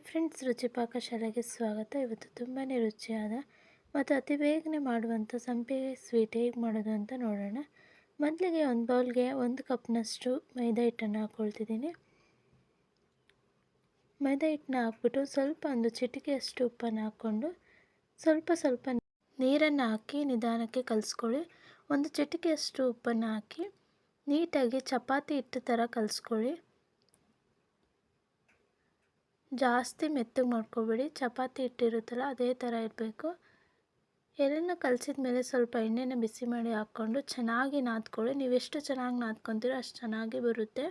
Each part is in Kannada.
ಫ್ರೆಂಡ್ಸ್, ರುಚಿ ಪಾಕಶಾಲೆಗೆ ಸ್ವಾಗತ. ಇವತ್ತು ತುಂಬಾ ರುಚಿಯಾದ ಮತ್ತು ಅತಿ ಬೇಗನೆ ಮಾಡುವಂಥ ಸಂಪಿಗೆ ಸ್ವೀಟ್ ಹೇಗೆ ಮಾಡೋದು ಅಂತ ನೋಡೋಣ. ಮೊದಲಿಗೆ ಒಂದು ಬೌಲ್ಗೆ 1 ಕಪ್ನಷ್ಟು ಮೈದಾ ಹಿಟ್ಟನ್ನು ಹಾಕ್ಕೊಳ್ತಿದ್ದೀನಿ. ಮೈದಾ ಹಿಟ್ಟನ್ನ ಹಾಕ್ಬಿಟ್ಟು ಸ್ವಲ್ಪ ಒಂದು ಚಿಟಿಕೆಯಷ್ಟು ಉಪ್ಪನ್ನು ಹಾಕ್ಕೊಂಡು ಸ್ವಲ್ಪ ನೀರನ್ನು ಹಾಕಿ ನಿಧಾನಕ್ಕೆ ಕಲಿಸ್ಕೊಳ್ಳಿ. ಒಂದು ಚಿಟಿಕೆಯಷ್ಟು ಉಪ್ಪನ್ನು ಹಾಕಿ ನೀಟಾಗಿ ಚಪಾತಿ ಹಿಟ್ಟು ಥರ ಕಲಿಸ್ಕೊಳ್ಳಿ. ಜಾಸ್ತಿ ಮೆತ್ತಗೆ ಮಾಡ್ಕೊಬೇಡಿ, ಚಪಾತಿ ಹಿಟ್ಟಿರುತ್ತಲ್ಲ ಅದೇ ಥರ ಇರಬೇಕು. ಎಲ್ಲನೂ ಕಲಸಿದ ಮೇಲೆ ಸ್ವಲ್ಪ ಎಣ್ಣೆನ ಬಿಸಿ ಮಾಡಿ ಹಾಕ್ಕೊಂಡು ಚೆನ್ನಾಗಿ ನಾದ್ಕೊಳ್ಳಿ. ನೀವು ಎಷ್ಟು ಚೆನ್ನಾಗಿ ನಾದ್ಕೊತೀರೋ ಅಷ್ಟು ಚೆನ್ನಾಗಿ ಬರುತ್ತೆ.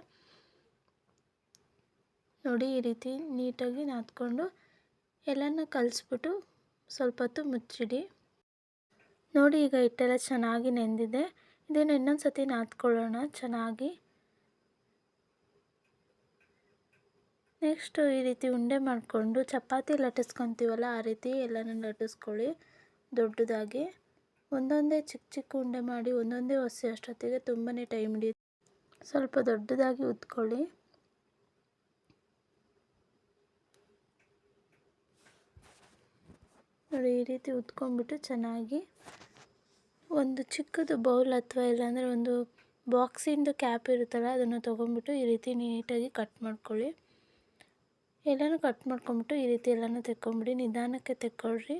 ನೋಡಿ, ಈ ರೀತಿ ನೀಟಾಗಿ ನಾದ್ಕೊಂಡು ಎಲ್ಲನೂ ಕಲಿಸ್ಬಿಟ್ಟು ಸ್ವಲ್ಪ ಹೊತ್ತು ಮುಚ್ಚಿಡಿ. ನೋಡಿ, ಈಗ ಹಿಟ್ಟೆಲ್ಲ ಚೆನ್ನಾಗಿ ನೆಂದಿದೆ. ಇದನ್ನು ಇನ್ನೊಂದು ಸತಿ ನಾದ್ಕೊಳ್ಳೋಣ ಚೆನ್ನಾಗಿ. ನೆಕ್ಸ್ಟು ಈ ರೀತಿ ಉಂಡೆ ಮಾಡಿಕೊಂಡು ಚಪಾತಿ ಲಟ್ಟಿಸ್ಕೊತೀವಲ್ಲ ಆ ರೀತಿ ಎಲ್ಲನೂ ಲಟ್ಟಿಸ್ಕೊಳ್ಳಿ ದೊಡ್ಡದಾಗಿ. ಒಂದೊಂದೇ ಚಿಕ್ಕ ಉಂಡೆ ಮಾಡಿ ಒಂದೊಂದೇ ಒಸಿ ಅಷ್ಟೊತ್ತಿಗೆ ತುಂಬಾ ಟೈಮ್ ಹಿಡಿಯುತ್ತೆ. ಸ್ವಲ್ಪ ದೊಡ್ಡದಾಗಿ ಉದ್ಕೊಳ್ಳಿ. ನೋಡಿ, ಈ ರೀತಿ ಉದ್ಕೊಂಡ್ಬಿಟ್ಟು ಚೆನ್ನಾಗಿ ಒಂದು ಚಿಕ್ಕದು ಬೌಲ್ ಅಥವಾ ಇಲ್ಲಾಂದರೆ ಒಂದು ಬಾಕ್ಸಿಂದು ಕ್ಯಾಪ್ ಇರುತ್ತಲ್ಲ ಅದನ್ನು ತೊಗೊಂಡ್ಬಿಟ್ಟು ಈ ರೀತಿ ನೀಟಾಗಿ ಕಟ್ ಮಾಡ್ಕೊಳ್ಳಿ. ಎಲ್ಲನೂ ಕಟ್ ಮಾಡ್ಕೊಂಬಿಟ್ಟು ಈ ರೀತಿ ಎಲ್ಲನೂ ತೆಕ್ಕೊಂಬಿಡಿ. ನಿಧಾನಕ್ಕೆ ತೆಕ್ಕೊಳ್ರಿ.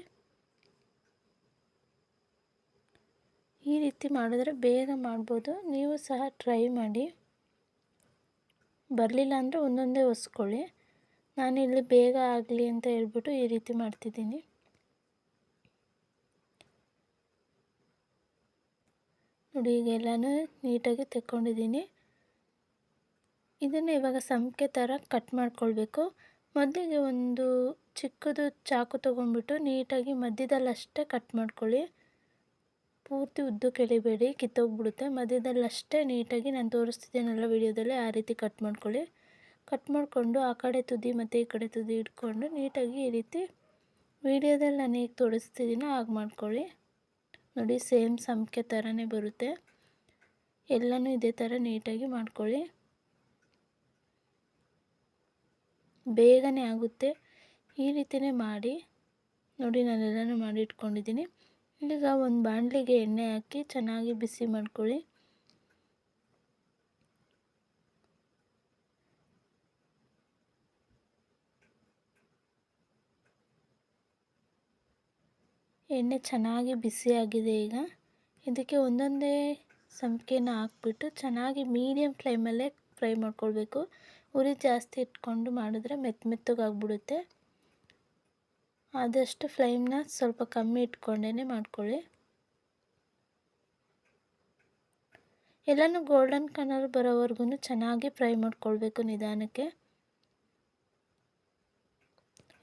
ಈ ರೀತಿ ಮಾಡಿದ್ರೆ ಬೇಗ ಮಾಡ್ಬೋದು. ನೀವು ಸಹ ಟ್ರೈ ಮಾಡಿ. ಬರಲಿಲ್ಲ ಅಂದರೆ ಒಂದೊಂದೇ ಒಸ್ಕೊಳ್ಳಿ. ನಾನಿಲ್ಲಿ ಬೇಗ ಆಗಲಿ ಅಂತ ಹೇಳ್ಬಿಟ್ಟು ಈ ರೀತಿ ಮಾಡ್ತಿದ್ದೀನಿ. ನೋಡಿ, ಈಗ ಎಲ್ಲನೂ ನೀಟಾಗಿ ತೆಕ್ಕೊಂಡಿದ್ದೀನಿ. ಇದನ್ನು ಇವಾಗ ಸಂಪಿಗೆ ಥರ ಕಟ್ ಮಾಡ್ಕೊಳ್ಬೇಕು. ಮೊದಲಿಗೆ ಒಂದು ಚಿಕ್ಕದು ಚಾಕು ತೊಗೊಂಡ್ಬಿಟ್ಟು ನೀಟಾಗಿ ಮಧ್ಯದಲ್ಲಷ್ಟೇ ಕಟ್ ಮಾಡ್ಕೊಳ್ಳಿ. ಪೂರ್ತಿ ಉದ್ದಕ್ಕೆ ಎಳಿಬೇಡಿ, ಕಿತ್ತೋಗ್ಬಿಡುತ್ತೆ. ಮಧ್ಯದಲ್ಲಷ್ಟೇ ನೀಟಾಗಿ ನಾನು ತೋರಿಸ್ತಿದ್ದೀನಲ್ಲ ವಿಡಿಯೋದಲ್ಲಿ ಆ ರೀತಿ ಕಟ್ ಮಾಡ್ಕೊಳ್ಳಿ. ಕಟ್ ಮಾಡಿಕೊಂಡು ಆ ಕಡೆ ತುದಿ ಮತ್ತು ಈ ಕಡೆ ತುದಿ ಇಟ್ಕೊಂಡು ನೀಟಾಗಿ ಈ ರೀತಿ ವಿಡಿಯೋದಲ್ಲಿ ನಾನು ಹೇಗೆ ತೋರಿಸ್ತಿದ್ದೀನೋ ಹಾಗೆ ಮಾಡ್ಕೊಳ್ಳಿ. ನೋಡಿ, ಸೇಮ್ ಸಂಪಿಗೆ ಥರನೇ ಬರುತ್ತೆ. ಎಲ್ಲನೂ ಇದೇ ಥರ ನೀಟಾಗಿ ಮಾಡ್ಕೊಳ್ಳಿ. ಬೇಗನೆ ಆಗುತ್ತೆ. ಈ ರೀತಿಯೇ ಮಾಡಿ. ನೋಡಿ, ನಾನೆಲ್ಲನೂ ಮಾಡಿ ಇಟ್ಕೊಂಡಿದ್ದೀನಿ. ಈಗ ಒಂದು ಬಾಣಲಿಗೆ ಎಣ್ಣೆ ಹಾಕಿ ಚೆನ್ನಾಗಿ ಬಿಸಿ ಮಾಡ್ಕೊಳ್ಳಿ. ಎಣ್ಣೆ ಚೆನ್ನಾಗಿ ಬಿಸಿಯಾಗಿದೆ. ಈಗ ಇದಕ್ಕೆ ಒಂದೊಂದೇ ಸಂಪಿಗೆನ ಹಾಕ್ಬಿಟ್ಟು ಚೆನ್ನಾಗಿ ಮೀಡಿಯಮ್ ಫ್ಲೇಮಲ್ಲೇ ಫ್ರೈ ಮಾಡ್ಕೊಳ್ಬೇಕು. ಉರಿ ಜಾಸ್ತಿ ಇಟ್ಕೊಂಡು ಮಾಡಿದ್ರೆ ಮೆತ್ತಗಾಗ್ಬಿಡುತ್ತೆ. ಆದಷ್ಟು ಫ್ಲೇಮ್ನ ಸ್ವಲ್ಪ ಕಮ್ಮಿ ಇಟ್ಕೊಂಡೇ ಮಾಡ್ಕೊಳ್ಳಿ. ಎಲ್ಲನೂ ಗೋಲ್ಡನ್ ಕಲರ್ ಬರೋವರೆಗೂ ಚೆನ್ನಾಗಿ ಫ್ರೈ ಮಾಡ್ಕೊಳ್ಬೇಕು ನಿಧಾನಕ್ಕೆ.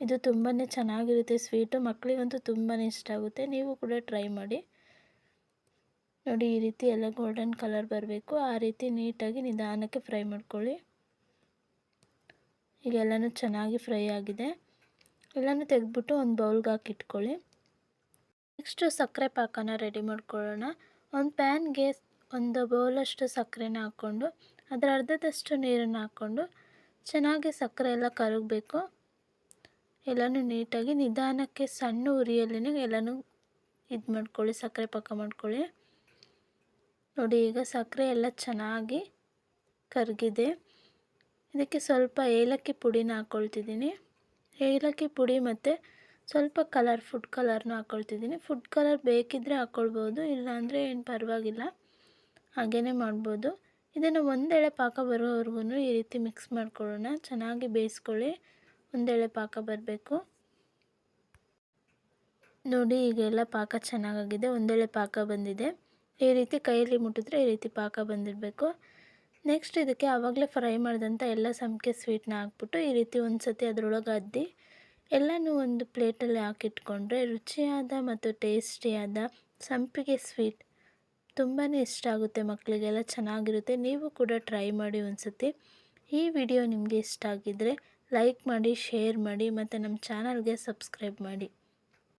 ಇದು ತುಂಬಾ ಚೆನ್ನಾಗಿರುತ್ತೆ ಸ್ವೀಟು. ಮಕ್ಕಳಿಗಂತೂ ತುಂಬಾ ಇಷ್ಟ ಆಗುತ್ತೆ. ನೀವು ಕೂಡ ಟ್ರೈ ಮಾಡಿ. ನೋಡಿ, ಈ ರೀತಿ ಎಲ್ಲ ಗೋಲ್ಡನ್ ಕಲರ್ ಬರಬೇಕು. ಆ ರೀತಿ ನೀಟಾಗಿ ನಿಧಾನಕ್ಕೆ ಫ್ರೈ ಮಾಡ್ಕೊಳ್ಳಿ. ಈಗ ಎಲ್ಲನೂ ಚೆನ್ನಾಗಿ ಫ್ರೈ ಆಗಿದೆ. ಎಲ್ಲನೂ ತೆಗೆದ್ಬಿಟ್ಟು ಒಂದು ಬೌಲ್ಗೆ ಹಾಕಿ ಇಟ್ಕೊಳ್ಳಿ. ನೆಕ್ಸ್ಟು ಸಕ್ಕರೆ ಪಾಕನ ರೆಡಿ ಮಾಡ್ಕೊಳ್ಳೋಣ. ಒಂದು ಪ್ಯಾನ್ಗೆ ಒಂದು ಬೌಲಷ್ಟು ಸಕ್ಕರೆನ ಹಾಕ್ಕೊಂಡು ಅದರ ಅರ್ಧದಷ್ಟು ನೀರನ್ನು ಹಾಕ್ಕೊಂಡು ಚೆನ್ನಾಗಿ ಸಕ್ಕರೆ ಎಲ್ಲ ಕರಗಬೇಕು. ಎಲ್ಲನೂ ನೀಟಾಗಿ ನಿಧಾನಕ್ಕೆ ಸಣ್ಣ ಉರಿಯಲ್ಲೇ ಎಲ್ಲನೂ ಇದು ಮಾಡ್ಕೊಳ್ಳಿ, ಸಕ್ಕರೆ ಪಾಕ ಮಾಡ್ಕೊಳ್ಳಿ. ನೋಡಿ, ಈಗ ಸಕ್ಕರೆ ಎಲ್ಲ ಚೆನ್ನಾಗಿ ಕರಗಿದೆ. ಇದಕ್ಕೆ ಸ್ವಲ್ಪ ಏಲಕ್ಕಿ ಪುಡಿನ ಹಾಕ್ಕೊಳ್ತಿದ್ದೀನಿ. ಏಲಕ್ಕಿ ಪುಡಿ ಮತ್ತು ಸ್ವಲ್ಪ ಫುಡ್ ಕಲರ್ನ ಹಾಕ್ಕೊಳ್ತಿದ್ದೀನಿ. ಫುಡ್ ಕಲರ್ ಬೇಕಿದ್ದರೆ ಹಾಕ್ಕೊಳ್ಬೋದು, ಇಲ್ಲಾಂದರೆ ಏನು ಪರವಾಗಿಲ್ಲ, ಹಾಗೇ ಮಾಡ್ಬೋದು. ಇದನ್ನು ಒಂದೆಳೆ ಪಾಕ ಬರೋವರೆಗೂ ಈ ರೀತಿ ಮಿಕ್ಸ್ ಮಾಡ್ಕೊಳ್ಳೋಣ. ಚೆನ್ನಾಗಿ ಬೇಯಿಸ್ಕೊಳ್ಳಿ. ಒಂದೆಳೆ ಪಾಕ ಬರಬೇಕು. ನೋಡಿ, ಈಗೆಲ್ಲ ಪಾಕ ಚೆನ್ನಾಗಾಗಿದೆ. ಒಂದೆಳೆ ಪಾಕ ಬಂದಿದೆ. ಈ ರೀತಿ ಕೈಯಲ್ಲಿ ಮುಟ್ಟಿದ್ರೆ ಈ ರೀತಿ ಪಾಕ ಬಂದಿರಬೇಕು. ನೆಕ್ಸ್ಟ್ ಇದಕ್ಕೆ ಆವಾಗಲೇ ಫ್ರೈ ಮಾಡಿದಂಥ ಎಲ್ಲ ಸಂಪಿಗೆ ಸ್ವೀಟ್ನ ಹಾಕ್ಬಿಟ್ಟು ಈ ರೀತಿ ಒಂದು ಸತಿ ಅದರೊಳಗೆ ಅದ್ದಿ ಎಲ್ಲನೂ ಒಂದು ಪ್ಲೇಟಲ್ಲಿ ಹಾಕಿಟ್ಕೊಂಡ್ರೆ ರುಚಿಯಾದ ಮತ್ತು ಟೇಸ್ಟಿಯಾದ ಸಂಪಿಗೆ ಸ್ವೀಟ್ ತುಂಬಾ ಇಷ್ಟ ಆಗುತ್ತೆ. ಮಕ್ಕಳಿಗೆಲ್ಲ ಚೆನ್ನಾಗಿರುತ್ತೆ. ನೀವು ಕೂಡ ಟ್ರೈ ಮಾಡಿ ಒಂದು ಸತಿ. ಈ ವಿಡಿಯೋ ನಿಮಗೆ ಇಷ್ಟ ಆಗಿದ್ದರೆ ಲೈಕ್ ಮಾಡಿ, ಶೇರ್ ಮಾಡಿ ಮತ್ತು ನಮ್ಮ ಚಾನಲ್ಗೆ ಸಬ್ಸ್ಕ್ರೈಬ್ ಮಾಡಿ.